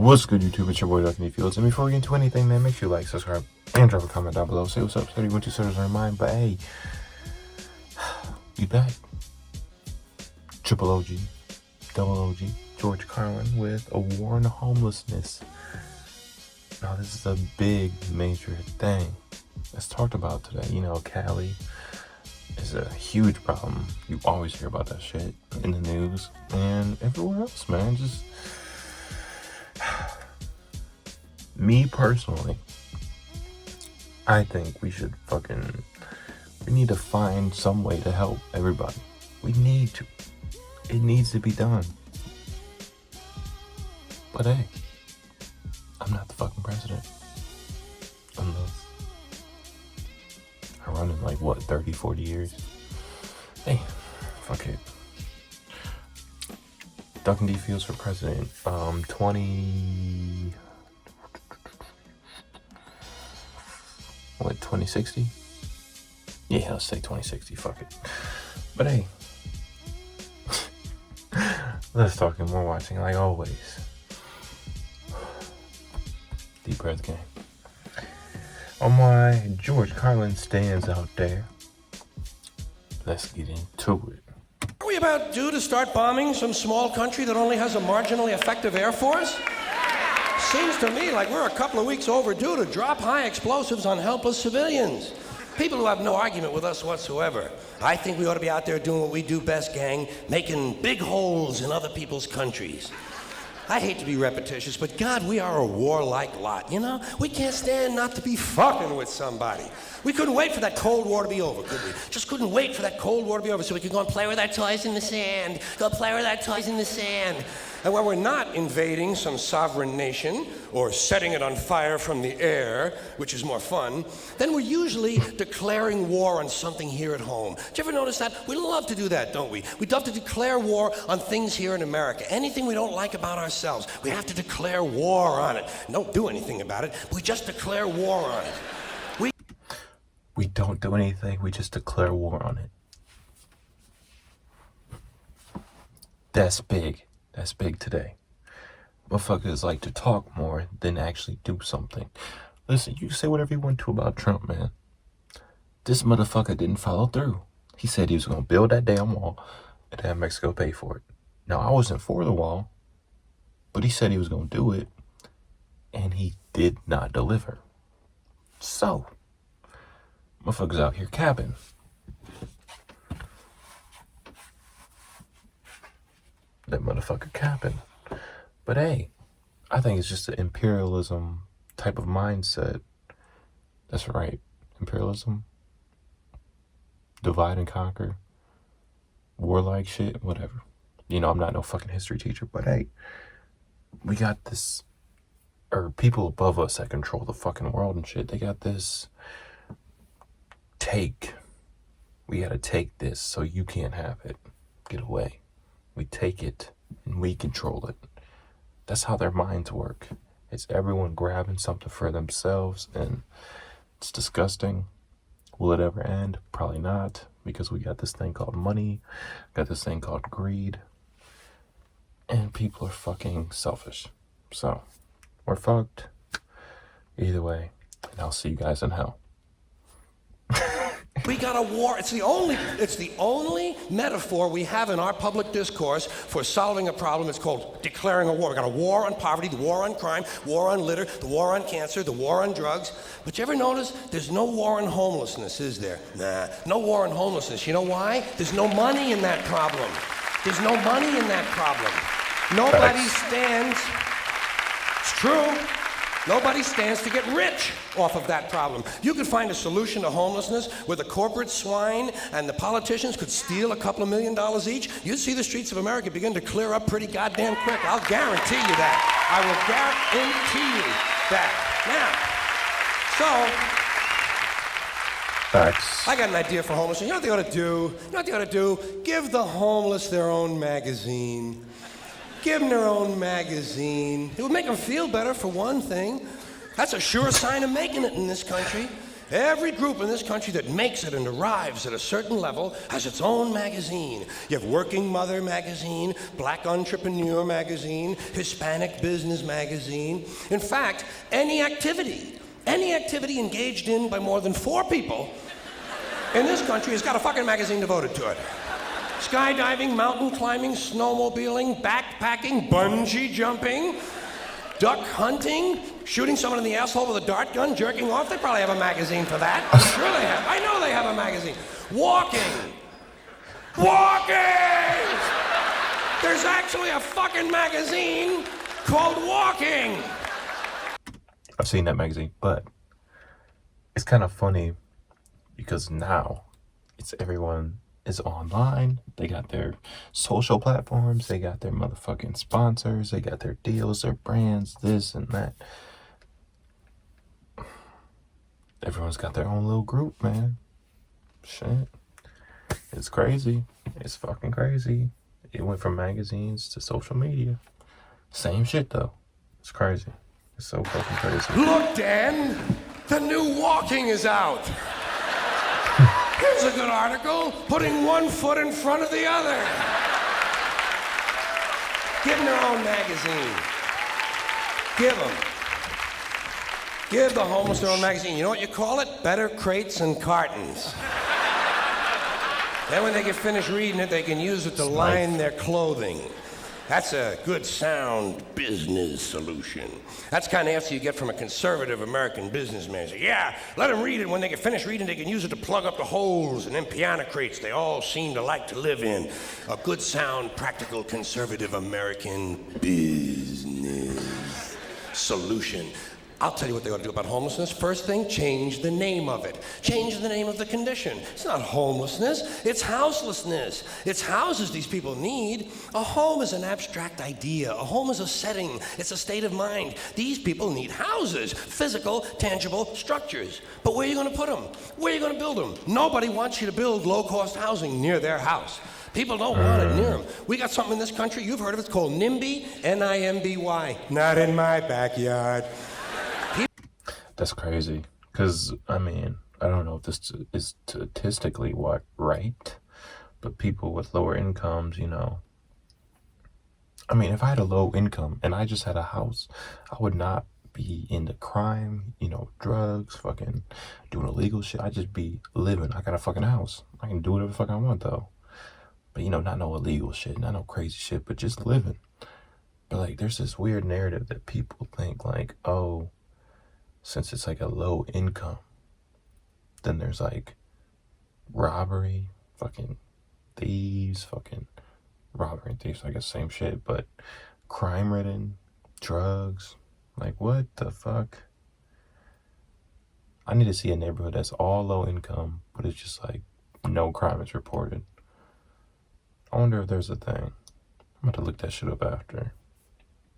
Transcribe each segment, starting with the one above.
What's good, YouTube? It's your boy, Dr. Fields. And before we get into anything, man, make sure you like, subscribe, and drop a comment down below. Say what's up, study what you said is on your mind. But hey, we back. Triple OG, double OG, George Carlin with a war on homelessness. Now, this is a big, major thing that's talked about today. You know, Cali is a huge problem. You always hear about that shit in the news and everywhere else, man. Just me personally, I think we need to find some way to help everybody. We need to. It needs to be done. But hey, I'm not the fucking president. Unless I run in like, 30, 40 years? Hey, fuck it. Dr. D Fields for president. 2060? Yeah, let's say 2060, fuck it. But hey, less talking, more watching, like always. Deep breath game. On my George Carlin stands out there, let's get into it. Are we about due to start bombing some small country that only has a marginally effective air force? Seems to me like we're a couple of weeks overdue to drop high explosives on helpless civilians. People who have no argument with us whatsoever. I think we ought to be out there doing what we do best, gang, making big holes in other people's countries. I hate to be repetitious, but God, we are a warlike lot, you know? We can't stand not to be fucking with somebody. We couldn't wait for that Cold War to be over, could we? Just couldn't wait for that Cold War to be over so we could go and play with our toys in the sand. Go play with our toys in the sand. And when we're not invading some sovereign nation or setting it on fire from the air, which is more fun, then we're usually declaring war on something here at home. Did you ever notice that? We love to do that, don't we? We love to declare war on things here in America. Anything we don't like about ourselves, we have to declare war on it. Don't do anything about it. We just declare war on it. We don't do anything, we just declare war on it. That's big. That's big today. Motherfuckers like to talk more than actually do something. Listen, you can say whatever you want to about Trump, man. This motherfucker didn't follow through. He said he was going to build that damn wall and have Mexico pay for it. Now, I wasn't for the wall, but he said he was going to do it, and he did not deliver. So, motherfuckers out here capping. That motherfucker capping. But hey, I think it's just an imperialism type of mindset. That's right. Imperialism. Divide and conquer. Warlike shit. Whatever. You know, I'm not no fucking history teacher, but hey, we got this, or people above us that control the fucking world and shit, they got this we gotta take this so you can't have it. Get away. We take it and we control it. That's how their minds work. It's everyone grabbing something for themselves, and it's disgusting. Will it ever end? Probably not, because we got this thing called money, got this thing called greed, and people are fucking selfish. So, we're fucked. Either way, and I'll see you guys in hell. We got a war. It's the only metaphor we have in our public discourse for solving a problem. It's called declaring a war. We got a war on poverty, the war on crime, war on litter, the war on cancer, the war on drugs. But you ever notice there's no war on homelessness, is there? Nah, no war on homelessness. You know why? There's no money in that problem. There's no money in that problem. Nobody stands. It's true. Nobody stands to get rich off of that problem. You could find a solution to homelessness where the corporate swine and the politicians could steal a couple of $1 million each. You'd see the streets of America begin to clear up pretty goddamn quick. I'll guarantee you that. I will guarantee you that. Now, so, Facts. I got an idea for homelessness. You know what they ought to do? You know what they ought to do? Give the homeless their own magazine. Give them their own magazine. It would make them feel better, for one thing. That's a sure sign of making it in this country. Every group in this country that makes it and arrives at a certain level has its own magazine. You have Working Mother magazine, Black Entrepreneur magazine, Hispanic Business magazine. In fact, any activity engaged in by more than 4 people in this country has got a fucking magazine devoted to it. Skydiving, mountain climbing, snowmobiling, backpacking, bungee jumping, duck hunting, shooting someone in the asshole with a dart gun, jerking off. They probably have a magazine for that. I'm sure they have. I know they have a magazine. Walking. There's actually a fucking magazine called Walking. I've seen that magazine, but it's kind of funny because now it's everyone is online. They got their social platforms, they got their motherfucking sponsors, they got their deals, their brands, this and that. Everyone's got their own little group, man. Shit. It's crazy. It's fucking crazy. It went from magazines to social media. Same shit though. It's crazy. It's so fucking crazy. Look, Dan, the new Walking is out. Here's a good article, putting one foot in front of the other. Give them their own magazine. Give the homeless their own magazine. You know what you call it? Better Crates and Cartons. Then when they get finished reading it, they can use it to line their clothing. That's a good, sound business solution. That's the kind of answer you get from a conservative American businessman. Say, yeah, let them read it. When they get finished reading, they can use it to plug up the holes in them piano crates they all seem to like to live in. A good, sound, practical, conservative American business solution. I'll tell you what they ought to do about homelessness. First thing, change the name of it. Change the name of the condition. It's not homelessness, it's houselessness. It's houses these people need. A home is an abstract idea. A home is a setting. It's a state of mind. These people need houses, physical, tangible structures. But where are you going to put them? Where are you going to build them? Nobody wants you to build low-cost housing near their house. People don't want it near them. We got something in this country, you've heard of it, it's called NIMBY, N-I-M-B-Y. Not in my backyard. That's crazy. Because, I mean, I don't know if this is statistically right, but people with lower incomes, you know. I mean, if I had a low income and I just had a house, I would not be into crime, you know, drugs, fucking doing illegal shit. I'd just be living. I got a fucking house. I can do whatever the fuck I want, though. But, you know, not no illegal shit, not no crazy shit, but just living. But, like, there's this weird narrative that people think, like, oh, since it's like a low income, then there's like robbery, fucking thieves, fucking robbery and thieves, I guess same shit, but crime ridden, drugs, like what the fuck? I need to see a neighborhood that's all low income, but it's just like no crime is reported. I wonder if there's a thing. I'm about to look that shit up after.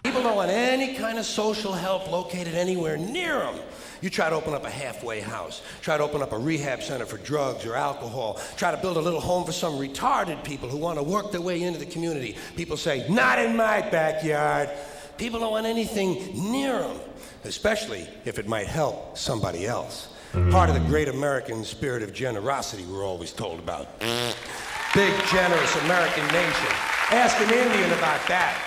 People don't want any kind of social help located anywhere near them. You try to open up a halfway house, try to open up a rehab center for drugs or alcohol, try to build a little home for some retarded people who want to work their way into the community. People say, not in my backyard. People don't want anything near them, especially if it might help somebody else. Part of the great American spirit of generosity we're always told about. Big, generous American nation. Ask an Indian about that.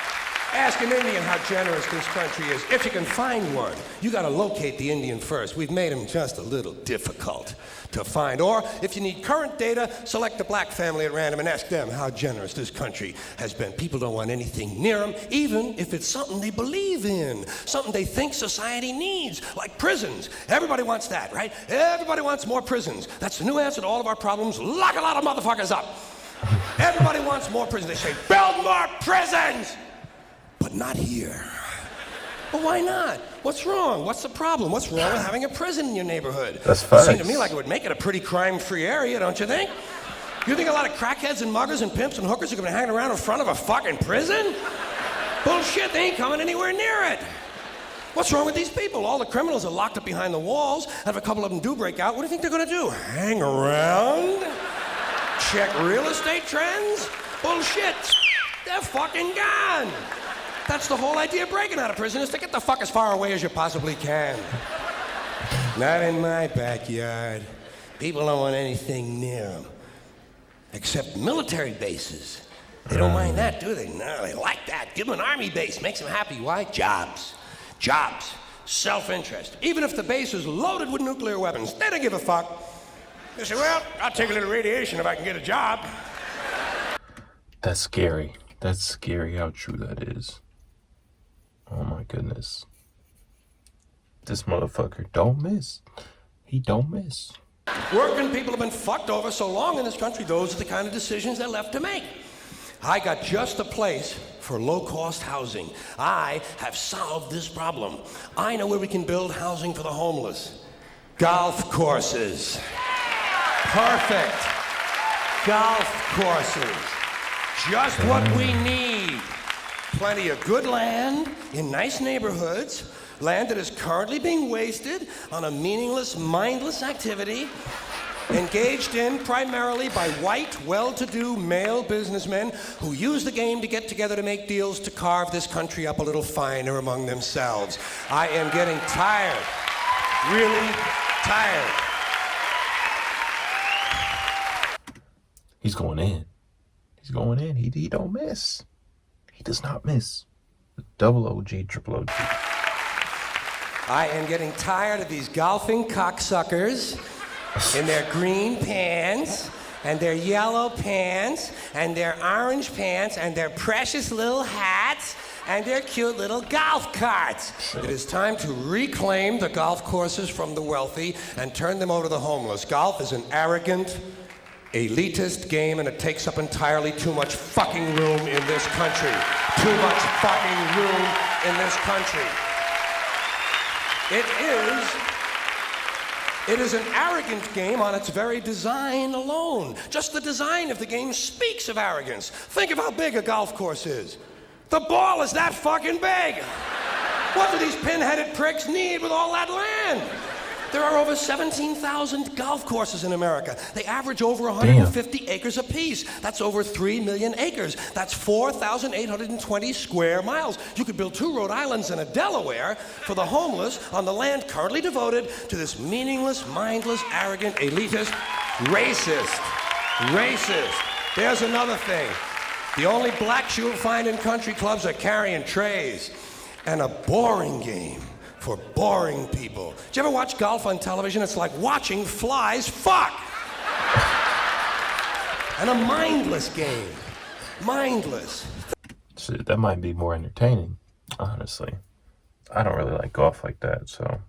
Ask an Indian how generous this country is. If you can find one, you got to locate the Indian first. We've made him just a little difficult to find. Or if you need current data, select a black family at random and ask them how generous this country has been. People don't want anything near them, even if it's something they believe in, something they think society needs, like prisons. Everybody wants that, right? Everybody wants more prisons. That's the new answer to all of our problems. Lock a lot of motherfuckers up. Everybody wants more prisons. They say, build more prisons! But not here. Well, why not? What's wrong? What's the problem? What's wrong with having a prison in your neighborhood? That's facts. It seems to me like it would make it a pretty crime-free area, don't you think? You think a lot of crackheads and muggers and pimps and hookers are going to hang around in front of a fucking prison? Bullshit, they ain't coming anywhere near it. What's wrong with these people? All the criminals are locked up behind the walls, and if a couple of them do break out, what do you think they're going to do? Hang around? Check real estate trends? Bullshit. They're fucking gone. That's the whole idea of breaking out of prison, is to get the fuck as far away as you possibly can. Not in my backyard. People don't want anything near them. Except military bases. They don't mind that, do they? No, they like that. Give them an army base. Makes them happy. Why? Jobs. Jobs. Self-interest. Even if the base is loaded with nuclear weapons, they don't give a fuck. They say, well, I'll take a little radiation if I can get a job. That's scary. That's scary how true that is. Oh my goodness. This motherfucker don't miss. He don't miss. Working people have been fucked over so long in this country, those are the kind of decisions they're left to make. I got just the place for low-cost housing. I have solved this problem. I know where we can build housing for the homeless. Golf courses. Perfect. Golf courses. Just what we need. Plenty of good land in nice neighborhoods. Land that is currently being wasted on a meaningless, mindless activity engaged in primarily by white, well-to-do male businessmen who use the game to get together to make deals to carve this country up a little finer among themselves. I am getting tired. Really tired. He's going in. He's going in. He don't miss. He does not miss. Double OG, triple OG. I am getting tired of these golfing cocksuckers in their green pants and their yellow pants and their orange pants and their precious little hats and their cute little golf carts. It is time to reclaim the golf courses from the wealthy and turn them over to the homeless. Golf is an arrogant, elitist game, and it takes up entirely too much fucking room in this country. Too much fucking room in this country. It is an arrogant game on its very design alone. Just the design of the game speaks of arrogance. Think of how big a golf course is. The ball is that fucking big. What do these pin-headed pricks need with all that land? There are over 17,000 golf courses in America. They average over 150 acres apiece. That's over 3 million acres. That's 4,820 square miles. You could build 2 Rhode Islands and a Delaware for the homeless on the land currently devoted to this meaningless, mindless, arrogant, elitist, racist. There's another thing. The only blacks you'll find in country clubs are carrying trays and a boring game for boring people. Did you ever watch golf on television? It's like watching flies fuck. And a mindless game. Mindless. Shit, that might be more entertaining, honestly. I don't really like golf like that, so.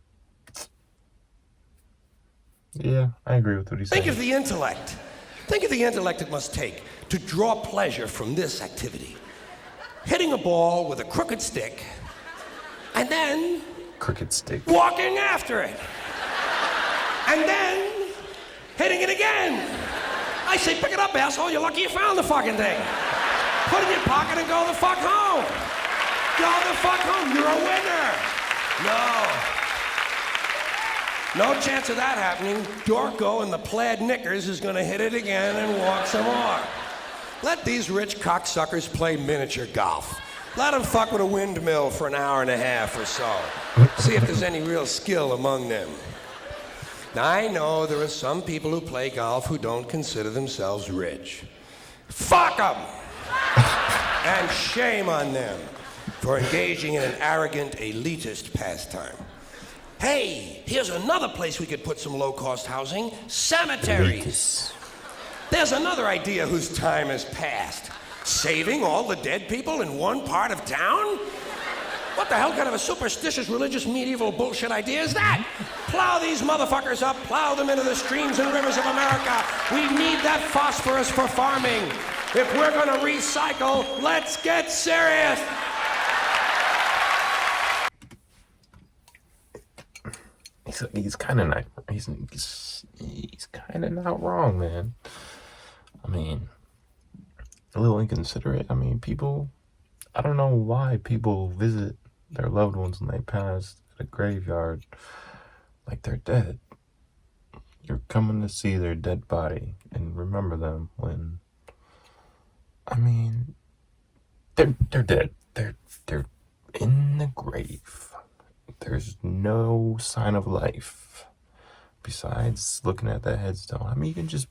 Yeah, I agree with what he's saying. Think of the intellect. Think of the intellect it must take to draw pleasure from this activity. Hitting a ball with a crooked stick, and then cricket stick. Walking after it. And then hitting it again. I say, pick it up, asshole. You're lucky you found the fucking thing. Put it in your pocket and go the fuck home. Go the fuck home. You're a winner. No chance of that happening. Dorco in the plaid knickers is gonna hit it again and walk some more. Let these rich cocksuckers play miniature golf. Let them fuck with a windmill for an hour and a half or so. See if there's any real skill among them. Now, I know there are some people who play golf who don't consider themselves rich. Fuck them! And shame on them for engaging in an arrogant, elitist pastime. Hey, here's another place we could put some low-cost housing. Cemeteries. There's another idea whose time has passed. Saving all the dead people in one part of town? What the hell kind of a superstitious, religious, medieval bullshit idea is that? Plow these motherfuckers up, plow them into the streams and rivers of America. We need that phosphorus for farming. If we're gonna recycle, let's get serious. He's kind of not. He's kind of not wrong, man. I mean, a little inconsiderate. I mean, people. I don't know why people visit their loved ones when they pass at a graveyard like they're dead. You're coming to see their dead body and remember them when. I mean, they're dead. They're in the grave. There's no sign of life. besides looking at that headstone? I mean, you can just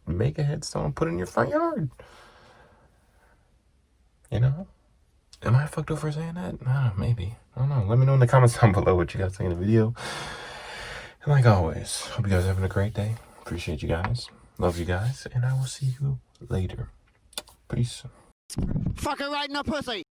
make a headstone and put it in your front yard. You know? Am I fucked up for saying that? Maybe. I don't know. Let me know in the comments down below what you guys think of the video. And like always, hope you guys are having a great day. Appreciate you guys. Love you guys. And I will see you later. Peace. Fucker right in the pussy.